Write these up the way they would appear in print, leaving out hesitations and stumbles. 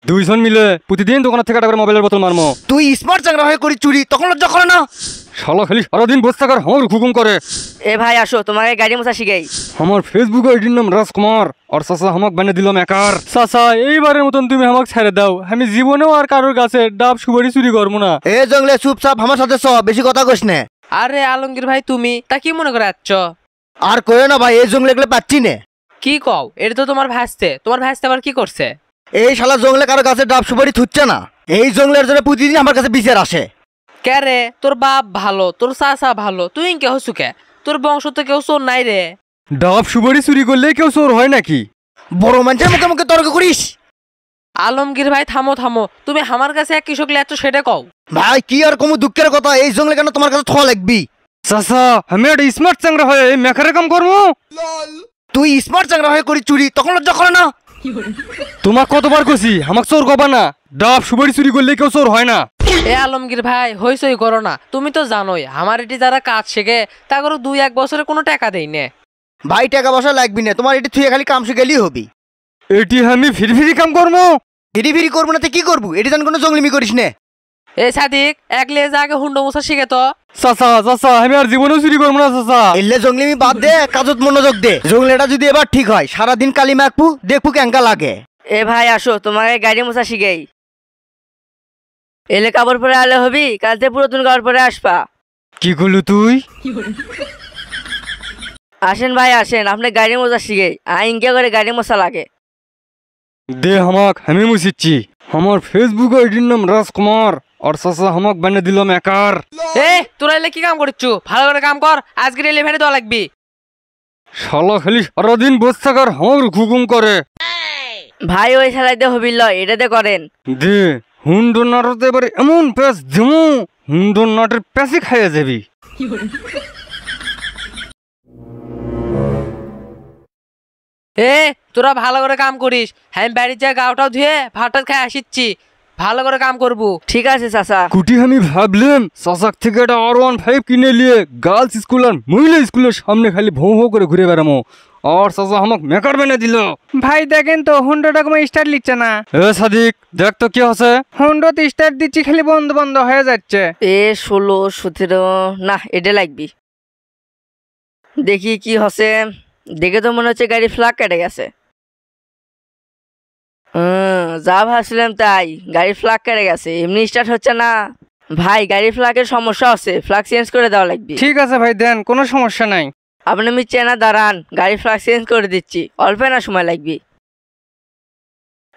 দুইজন মিলে প্রতিদিন দোকান থেকে একটা করে মোবাইলের বোতল মারমো। তুই স্মার্ট চাংরা হয়ে করি চুরি, তখন লজ্জা করে না? শালা খালি সারাদিন বসে থাকার আমার হুকুম করে। এ ভাই আসো, তোমাকে গাড়ি মোছা শিখাই। আমার ফেসবুক আইডির নাম রাজকুমার, আর চাচা আমাকে বানিয়ে দিল মেকার। চাচা এইবারের মতন তুমি আমাকে ছেড়ে দাও, আমি জীবনেও আর কারোর কাছে ডাব সুপারি চুরি করবো না। এ জঙ্গলে চুপচাপ আমার সাথে চ, বেশি কথা কইস না। আরে আলমগীর ভাই, তুমি তা কি মনে করে যাচ্ছ? আর কইও না ভাই, এই জঙ্গলে গেলে পাচ্ছি না। কি কও? এটা তো তোমার ভাসতে আবার কি করছে? এই শালা জঙ্গলে কারো কাছে ডাব সুপারি থুচ্ছে না, এই জঙ্গলের জন্য প্রতিদিন আমার কাছে বিচার আসে। কে রে, তোর বাপ ভালো, তোর চাচা ভালো, তুই কে হসু কে? তোর বংশ তো কেউ চোর নাই রে। ডাব সুপারি চুরি করলে কেউ চোর হয় নাকি? বড় মানুষের মুখে মুখে তর্ক করিস। আলমগীর ভাই থামো থামো, তুমি আমার কাছে এক কৃষক লেচ্ছ সেটা কও। ভাই কি আর কমু দুঃখের কথা, এই জঙ্গলে কেন তোমার কাছে থোয়া লাগবি? চাচা আমি একটা স্মার্ট চাংরা হয়ে এই মেকারের কাম করবো। তুই স্মার্ট চাংরা হয়ে করি চুরি, তখন লজ্জা করে না? তোমাক কতবার কছি আমাকে চোর কবা না, ডাব সুপারি চুরি করলে কেউ চোর হয় না। এ আলমগীর ভাই হইসই করো না, তুমি তো জানোই আমার এটি যারা কাজ শেখে তা করে 2-1 বছরে কোনো টাকা দেই নে। ভাই টাকা পয়সা লাগবি না, তোমার এটি থুয়ে খালি কাম শিখেলেই হবি। এটি আমি ফিরি ফিরি কাম করবো। ফিরি ফিরি করবো না তো কি করবো? এটি যেন কোনো জঙ্গলিমি করিস না। এ সাদিক, এক লেজ আগে হুন্ডো মোছা শিখে তো। চাচা চাচা আমি আর জীবনেও চুরি করবো না চাচা। এলে জঙ্গলিমি বাদ দে, কাজত মনোযোগ দে। জঙ্গলেটা যদি এবার ঠিক হয়, সারাদিন কালি মাখবু, দেখবু কেঙ্কা লাগে। এ ভাই আসো, তোমাকে গাড়ি মোছা শিখাই। এলে কাপড় পরে আলে হবি, কালতে পুরাতন কাপড় পরে আসবা। কি করলু তুই? আসেন ভাই আসেন, আপনি গাড়ি মোছা শিখাই। ইনকে করে গাড়ি মোছা লাগে। দে হামাক আমি মুছিচ্ছি। আমার ফেসবুক আইডির নাম রাজকুমার, আর চাচা হামাক বানিয়ে দিল মেকার। এ তোরা এলে কি কাম করছু? ভালো করে কাম কর, আজকে এলে ভেড়ে দেওয়া লাগবি। শালা খালি সারাদিন বসে থাকার আমার হুকুম করে। ভাই ওই সালাইতে হবি লয়, এটাতে করেন। দে হুন্ডো নাটতে এবারে এমন প্যাস জমু, হুন্ডো নাটের প্যাসি খাইয়া যাবি। এ তোরা ভালো করে কাম করিস, আমি বাড়ির যা গাওটাও ধুয়ে ভাতটা খাই আসিচ্ছি, ভালো করে কাম করবো। ঠিক আছে চাচা। কুটি আমি ভাবলাম চাচাক থেকে একটা R15 কিনে নিয়ে গার্লস স্কুল আর মহিলা স্কুলের সামনে খালি ভৌ ভৌ করে ঘুরে বেড়ামো, আর চাচা আমাকে মেকার বানিয়ে দিল। ভাই দেখেন তো হুন্ডোটা কোনো স্টার্ট নিচ্ছে না। এ সাদিক দেখ তো কি আছে। হুন্ডোতে স্টার্ট দিচ্ছি, খালি বন্ধ বন্ধ হয়ে যাচ্ছে। 16, 17 না, এটা লাগবি। দেখি কি হচ্ছে। দেখে তো মনে হচ্ছে গাড়ি ফ্ল্যাগ কেটে গেছে। যা ভাবছিলাম তাই, গাড়ি ফ্ল্যাগ কেটে গেছে, এমনি স্টার্ট হচ্ছে না। ভাই গাড়ি ফ্ল্যাগের সমস্যা আছে, ফ্ল্যাগ চেঞ্জ করে দেওয়া লাগবে। ঠিক আছে ভাই দেন, কোনো সমস্যা নাই। আপনি আমি চেনা দাঁড়ান, গাড়ি ফ্ল্যাগ চেঞ্জ করে দিচ্ছি, অল্প না সময় লাগবে।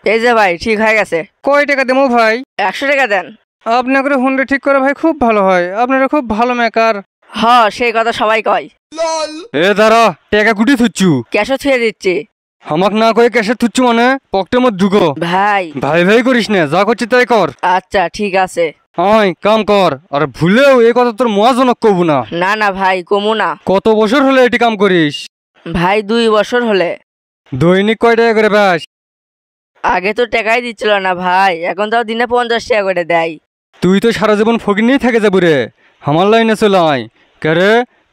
এই যে ভাই ঠিক হয়ে গেছে। কয় টাকা দেবো ভাই? 100 টাকা দেন। আপনার করে হুন্ডো ঠিক করে ভাই খুব ভালো হয়, আপনারা খুব ভালো মেকার। সেই কথা সবাই কয়। এ দাঁড়া, টাকা কুটি থুচ্ছু? ক্যাশও ছুঁয়ে দিচ্ছি। আমাক না কয়ে ক্যাশে থুচ্ছু মানে পকেটের মধ্যে ঢুকো। ভাই ভাই ভাই করিস না, যা করছি তাই কর। আচ্ছা ঠিক আছে। আয় কাম কর, আর ভুলেও এই কথা তোর মহাজনক কবু না। না না ভাই কমু না। কত বছর হলে এটি কাম করিস? ভাই 2 বছর হলে। দৈনিক কয় টাকা করে পাস? আগে তো টাকাই দিচ্ছিল না ভাই, এখন তাও দিনে 50 টাকা করে দেয়। তুই তো সারা জীবন ফকির নিয়েই থাকে যাবো রে। আমার লাইনে চলে আয়। কে রে,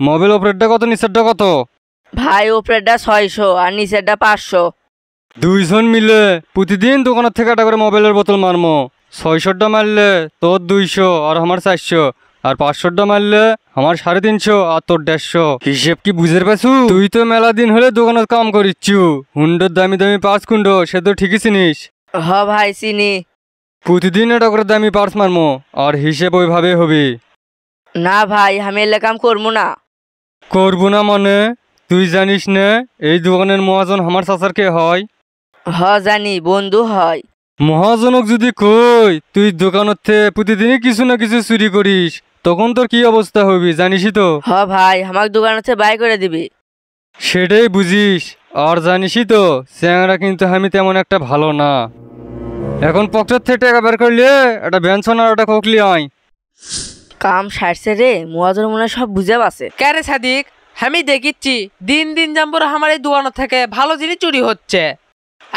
মোবাইল অপারেটরটা কত, নিচেরটা কত? ভাই উপরেরটা 600 আর নিচেরটা 500। দুইজন মিলে প্রতিদিন দোকানের থেকে একটা করে মোবাইলের বোতল মারমো। 600টা মারলে তোর 200 আর আমার 400, আর 500টা মারলে আমার 350 আর তোর 150। হিসেব কি বুঝে পাইছু? তুই তো মেলা দিন হলে দোকানের কাম করিচ্ছু, হুন্ডোর দামি দামি 5 কুন্ডো সে তো ঠিকই চিনিস। ভাই চিনি। প্রতিদিন এটা করে দামি পার্স মারমো, আর হিসেব ওইভাবে হবে। না ভাই আমি এলে কাম করবো না। করবো না মানে? তুই জানিস না এই দোকানের মহাজন আমার চাচার কে হয়? জানি, বন্ধু হয়। মহাজনক যদি কই তুই দোকানের থেকে প্রতিদিনই কিছু না কিছু চুরি করিস, তখন তোর কি অবস্থা হবি জানিসই তো। ভাই আমাকে দোকান হচ্ছে বাই করে দিবি। সেটাই বুঝিস, আর জানিসই তো চ্যাংরা কিন্তু আমি তেমন একটা ভালো না। এখন পকেট থেকে টাকা বের করলে একটা ব্যঞ্জন আর একটা কোকলি আয়। কাম সারছে রে, মহাজন মনে হয় সব বুঝে পাচ্ছে। কে রে সাদিক, আমি দেখিচ্ছি দিন দিন জাম্বর আমার এই দোকান থেকে ভালো জিনিস চুরি হচ্ছে।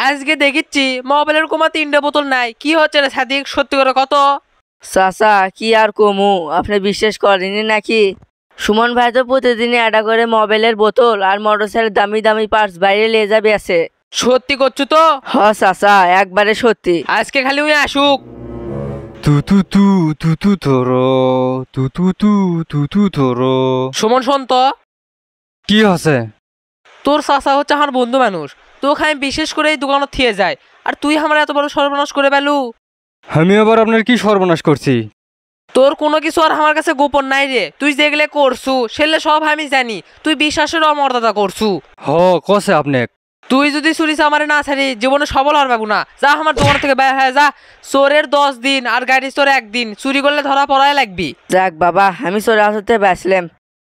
আজকে দেখিচ্ছি মোবাইলের কোমা 3টে বোতল নাই। কি হচ্ছে রে সাদিক, সত্যি করে কত? চাচা কি আর কমু, আপনি বিশ্বাস করেনি নাকি? সুমন ভাই তো প্রতিদিনই একটা করে মোবাইলের বোতল আর মোটরসাইকেলের দামি দামি পার্টস বাইরে নিয়ে যাবে আছে। সত্যি করছো তো? হ চাচা, একবারে সত্যি। আজকে খালি উনি আসুক। তু তু তু তু তু ধরো, তু তু তু তু তু ধরো। সুমন শোন তো, কি আছে? তোর চাচা হচ্ছে আমার বন্ধু মানুষ, তোকে আমি বিশেষ করে এই দোকানত থিয়ে যায়, আর তুই আমার এত বড় সর্বনাশ করে পেলু। আমি আবার আপনার কি সর্বনাশ করছি? তোর কোনো কিছু আর আমার কাছে গোপন নাই রে, তুই যেগুলো করছু সেগুলো সব আমি জানি। তুই বিশ্বাসের অমর্যাদা করছু। হ কসে আপনি? তুই যদি চুরি আমারে না ছাড়ি জীবনে সবল হওয়ার পাবো না। যা আমার দোকান থেকে বের হয়ে যা। চোরের 10 দিন আর গাড়ি চোর 1 দিন, চুরি করলে ধরা পড়াই লাগবি। যাক বাবা, আমি চলে আসতে বাঁচলাম।